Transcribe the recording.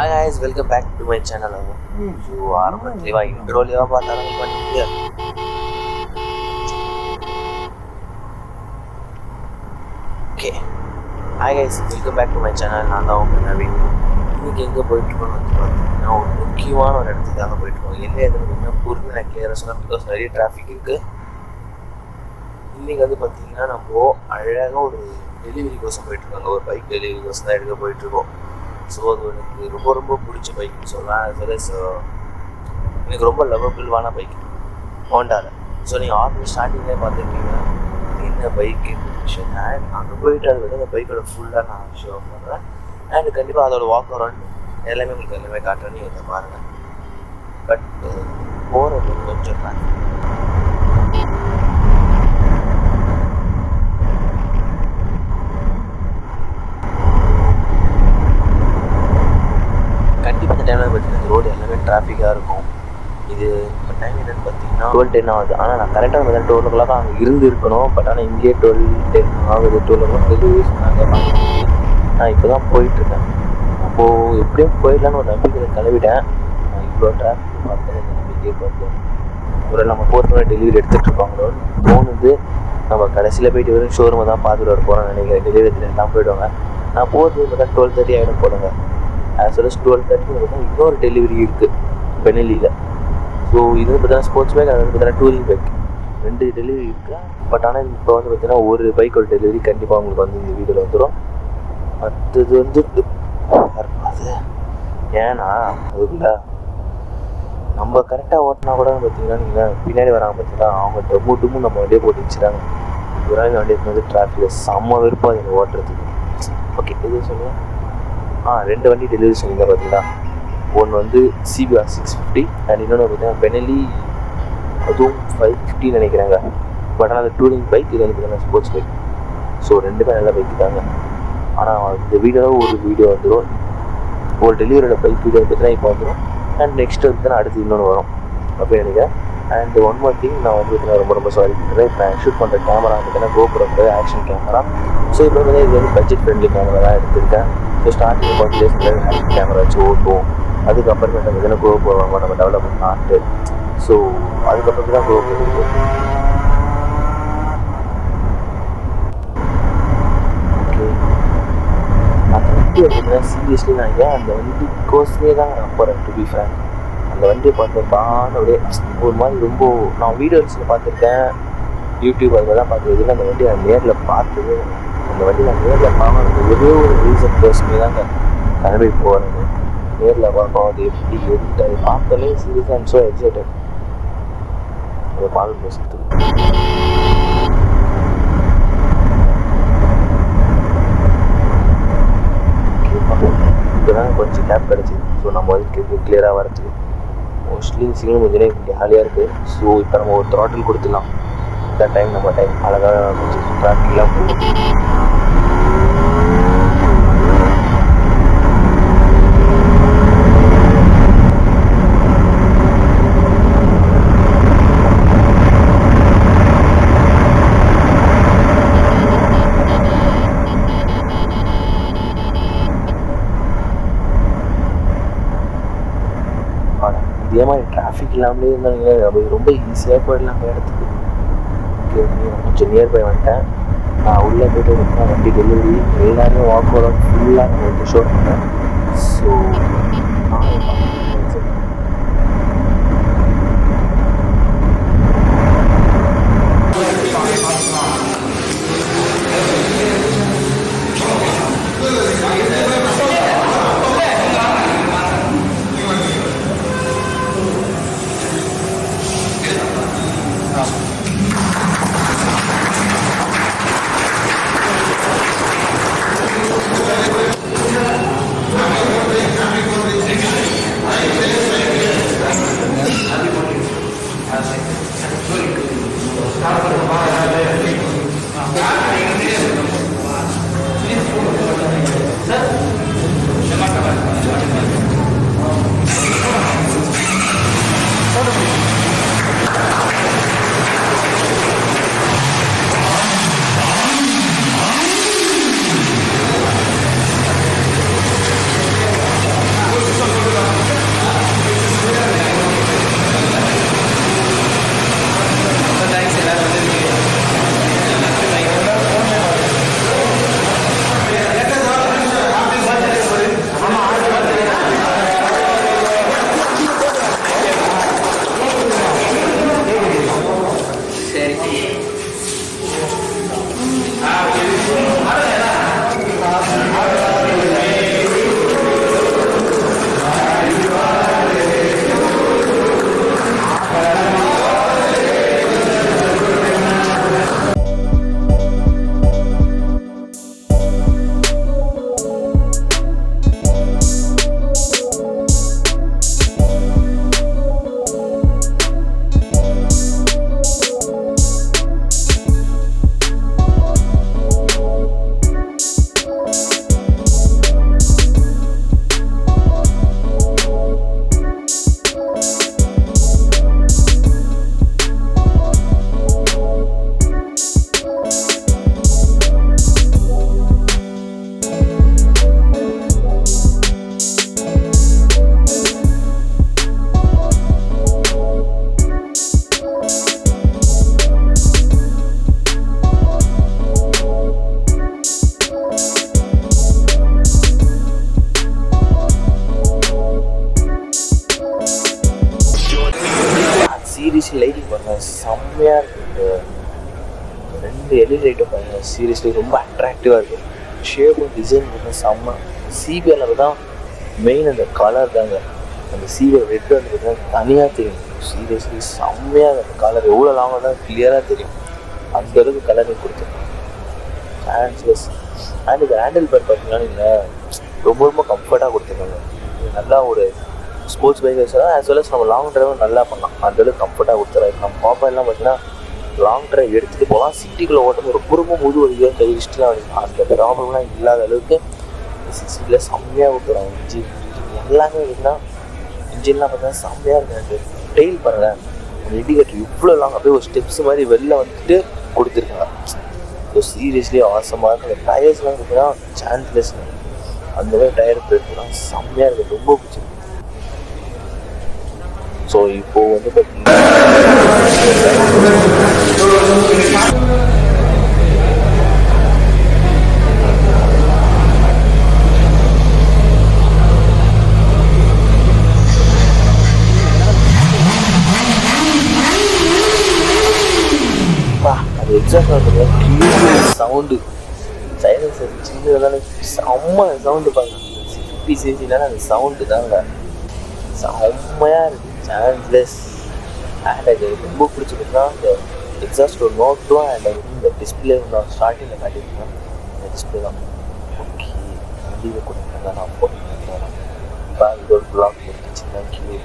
Hi guys, welcome back to my channel. So ஆரம்பத்துல இன்ட்ரோலியா பார்த்தாலும் பண்ணிட்டு okay. Hi guys, welcome back to my channel. நான் தான் உங்க நவீன். இன்னைக்கு எங்கே போயிட்டுருக்கோன்னு வந்து பார்த்தீங்கன்னா ஒரு முக்கியமான ஒரு இடத்துக்காக போயிட்டுருக்கோம். என்ன எதுனா பூர்த்தி நான் கிளியராக சொன்னால் பிகாஸ் நிறைய டிராஃபிக் இருக்குது. இன்றைக்கி வந்து பார்த்தீங்கன்னா நம்ம அழகாக ஒரு டெலிவரி கோசம் போயிட்டுருக்காங்க. ஒரு பைக் டெலிவரி கோசம் தான் எடுக்க போயிட்டுருக்கோம். ஸோ அது எனக்கு ரொம்ப ரொம்ப பிடிச்ச பைக்குன்னு சொல்லலாம். as well as எனக்கு ரொம்ப லவபிள்வான பைக் ஹோண்டாவில். ஸோ நீங்கள் ஆல்ரெடி ஸ்டார்டிங்லேயே பார்த்துருக்கீங்க என்ன பைக்கு விஷயம். அண்ட் அங்கே போயிட்டு அதை விட அந்த பைக்கோட ஃபுல்லாக நான் ஷோ பண்ணுறேன். அண்ட் கண்டிப்பாக அதோட வாக் அரவுண்ட் எல்லாமே உங்களுக்கு எல்லாமே காட்டுறேன். நீங்கள் இதை பாருங்கள். பட் போகிறது கொஞ்சம் டிராஃபிக். கண்டிப்பாக இந்த டைமில் பார்த்தீங்கன்னா ரோடு எல்லாமே டிராஃபிக்காக இருக்கும். இது இப்போ டைம் என்னென்னு பார்த்தீங்கன்னா 12:10 ஆகுது. ஆனால் நான் கரெக்டாக நம்ம 12 o'clock அங்கே இருந்து இருக்கணும். பட் ஆனால் இங்கேயே 12:10 ஆகுது. 12 o'clock டெலிவரி சொன்னாங்க. நான் இப்போ தான் போயிட்டுருக்கேன். அப்போது எப்படியும் போயிடலான்னு ஒரு நம்பிக்கையில் கிளம்பிட்டேன். நான் இவ்வளோ டிராஃபிக் பார்த்தேன். இந்த நம்பிக்கையை பார்த்தேன். ஒரு நம்ம போகிறதுக்கு டெலிவரி எடுத்துகிட்டு இருப்பாங்களோன்னு தோணுது. நம்ம கடைசியில் போயிட்டு வெறும் ஷோரூமை தான் பார்த்துட்டு வர போகிறோம்னு நினைக்கிறேன். டெலிவரி எல்லாம் போயிடுவாங்க. நான் போகிறது இப்போ தான் 12:30 ஆகிடும் போடுங்க. ஆஸ் வெல் 12:30 இன்னொரு டெலிவரி இருக்குது பெனலியில். ஸோ இது வந்து பார்த்தீங்கன்னா ஸ்போர்ட்ஸ் பைக், அது வந்து பார்த்தீங்கன்னா டூரிங் பைக், 2 டெலிவரி இருக்குது. பட் ஆனால் இப்போ வந்து பார்த்தீங்கன்னா ஒரு பைக்கோட டெலிவரி கண்டிப்பாக உங்களுக்கு வந்து இந்த வீடியோவில் வந்துடும். அடுத்தது வந்து அது ஏன்னா அதுக்குள்ள நம்ம கரெக்டாக ஓட்டினா கூட பார்த்தீங்கன்னா நீங்கள் பின்னாடி வராங்க பார்த்தீங்கன்னா அவங்க டம்மு நம்ம வண்டியை போட்டு வச்சுறாங்க. இவராக வண்டியை வந்து டிராஃபிக்கில் செம்ம விருப்பம் அது எனக்கு ஓட்டுறதுக்கு. ஓகே, இது சொல்லுவேன். 2 வண்டி டெலிவரி சொன்னீங்க பார்த்தீங்களா. ஒன்று வந்து CBR 650 அண்ட் இன்னொன்று பார்த்தீங்கன்னா பெனலி, அதுவும் 550 நினைக்கிறாங்க. பட் ஆனால் அது டூரிங் பைக், இது வந்து பார்த்தீங்கன்னா ஸ்போர்ட்ஸ் பைக். ஸோ 2 நல்ல பைக்கு தாங்க. ஆனால் இந்த வீடியோவில் ஒரு வீடியோ வந்துடும். ஒரு டெலிவரியோட பைக் வீடியோ பார்த்தீங்கன்னா இப்போ வந்துடும். அண்ட் நெக்ஸ்ட் வந்து அடுத்து இன்னொன்று வரும் அப்படின்னு நினைக்கிறேன். அண்ட் ஒன் மோர் திங், நான் வந்து பார்த்தீங்கன்னா ரொம்ப சாரி பண்ணுறேன். இப்போ நான் ஷூட் பண்ணுற கேமரா பார்த்தீங்கன்னா GoPro ஆக்ஷன் கேமரா. ஸோ இப்போ வந்து இது வந்து பட்ஜெட் ஃப்ரெண்ட்லி கேமரா தான் எடுத்திருக்கேன். ஸோ ஸ்டார்டிங் கொஞ்சம் டேஸ் ஆக்ஷன் கேமரா வச்சு ஓட்டுவோம். அதுக்கப்புறமே நம்ம எதனா GoPro வாங்க நம்ம டெவலப்மெண்ட் ஆட்டு. ஸோ அதுக்கப்புறம் தான் GoPro இருக்குது. ஓகே, அந்த வண்டி அப்படின்னா சீரியஸ்லி நான் ஏன் அந்த வண்டி கோஸ்லேயே தாங்க நான் போகிறேன். டு பி ஃப்ரேங்க், அந்த வண்டியை பார்த்து பானோடைய ஒரு மாதிரி ரொம்ப நான் வீடியோஸில் பார்த்துருக்கேன், யூடியூப் அதில் தான் பார்த்துருக்கேன். அந்த வண்டி நான் நேரில் பார்த்தது, அந்த வண்டி நான் நேரில் பார்க்கணும் ஒரே ஒரு ரீசன் கோஸ்மே தாங்க கிளம்பி போகிறது. நேரில் பார்ப்போம் அது எப்படி எடுத்து அதை பார்த்தாலே சீரியஸாக அண்ட் ஸோ எக்ஸைட்டட் அதை பார்க்க பேசுறதுக்கு. இப்போ தான் கொஞ்சம் கேப் கிடச்சிது. ஸோ நம்ம அதுக்கு கிளியராக வரதுக்கு மோஸ்ட்லி சிக்னல் கொஞ்சம் ஜாலியாக இருக்குது. ஸோ இப்போ நம்ம ஒரு த்ராட்டில் கொடுத்துடலாம். இந்த டைம் நம்ம டைம் அழகாக கொஞ்சம் டிராஃபிக்லாம் போகும். இதே மாதிரி டிராஃபிக் இல்லாமலே இருந்தாங்க நம்ம ரொம்ப ஈஸியாக போயிடலாம் அந்த இடத்துக்கு. கொஞ்சம் நியர்பை வந்துட்டேன். நான் உள்ளே போய்ட்டு வண்டி டெலிவரி எல்லாருமே வாக் ஓவர் ஃபுல்லாக நம்ம வந்து ஷோ பண்ணேன். ஸோ 2 எல்இடி லைட்டும் பாருங்கள் சீரியஸ்லி ரொம்ப அட்ராக்டிவாக இருக்குது. ஷேப்பும் டிசைன் பார்த்தீங்கன்னா செம்ம. சிபிஎல்ல தான் மெயின் அந்த கலர் தாங்க. அந்த சிபிஎல் ரெட் வந்து பார்த்தீங்கன்னா தனியாக தெரியும். சீரியஸ்லி செம்மையாக அந்த கலர் எவ்வளோ லாங்காக தான் கிளியராக தெரியும். அந்தளவுக்கு கலரிங் கொடுத்துருக்காங்க. சான்ஸ்லெஸ். அண்ட் இது ஹேண்டில் பேர் பார்த்தீங்கன்னா நீங்கள் ரொம்ப ரொம்ப கம்ஃபர்ட்டாக கொடுத்துருக்காங்க. நல்லா ஒரு ஸ்போர்ட்ஸ் பைக் வச்சுனா ஆஸ் வெல் அஸ் நம்ம லாங் ட்ரைவும் நல்லா பண்ணலாம். அந்தளவுக்கு கம்ஃபர்ட்டாக கொடுத்துறாரு. நம்ம பாப்பாலாம் பார்த்தீங்கன்னா லாங் ட்ரைவ் எடுத்துகிட்டு போகலாம். சிட்டிக்குள்ளே ஓட்டும் ரொம்ப முது ஒரு இதோ கை ஹிஸ்ட்ரிலாம் வரும். அந்த ப்ராப்ளம்லாம் இல்லாத அளவுக்கு 60 செம்மையாக கொடுத்துறாங்க. இன்ஜின் எல்லாமே இருக்குன்னா இன்ஜின்லாம் பார்த்தீங்கன்னா செம்மையாக இருக்குது. டெயில் பாருங்கள், ஒரு இண்டிகேட்டர் இவ்வளோ லாங் அப்படியே ஒரு ஸ்டெப்ஸ் மாதிரி வெளில வந்துட்டு கொடுத்துருக்காங்க. ஸோ சீரியஸ்லி அவசரமாக இருக்குது. அந்த டயர்ஸ்லாம் இருக்குன்னா சான்ஸ்லெஸ்ங்க. அந்த மாதிரி டயர் போட்டுலாம் செம்மையாக இருக்குது. ரொம்ப பிடிச்சிருக்கு. ஸோ இப்போது வந்து பார்த்தீங்கன்னா அது எக்ஸாக்ட் சவுண்டு சைலன்சர் சின்னதான செம்ம சவுண்டு பாருங்க. 50 cc-னால அந்த சவுண்டு தாங்க செம்மையாக இருக்குது. சான்ஸ்லெஸ். அண்ட் அது ரொம்ப பிடிச்சிருக்குன்னா இந்த எக்ஸாஸ்ட் ஒரு நோட்டும் அண்ட் இந்த டிஸ்பிளே நான் ஸ்டார்டிங்கில் காட்டியிருக்கேன். இந்த டிஸ்பிளே தான் ஓகே. வண்டியில் கொடுத்தா நான் போட்டு இப்போ இது ஒரு பிளாக் இருந்துச்சு. தேங்க்யூ.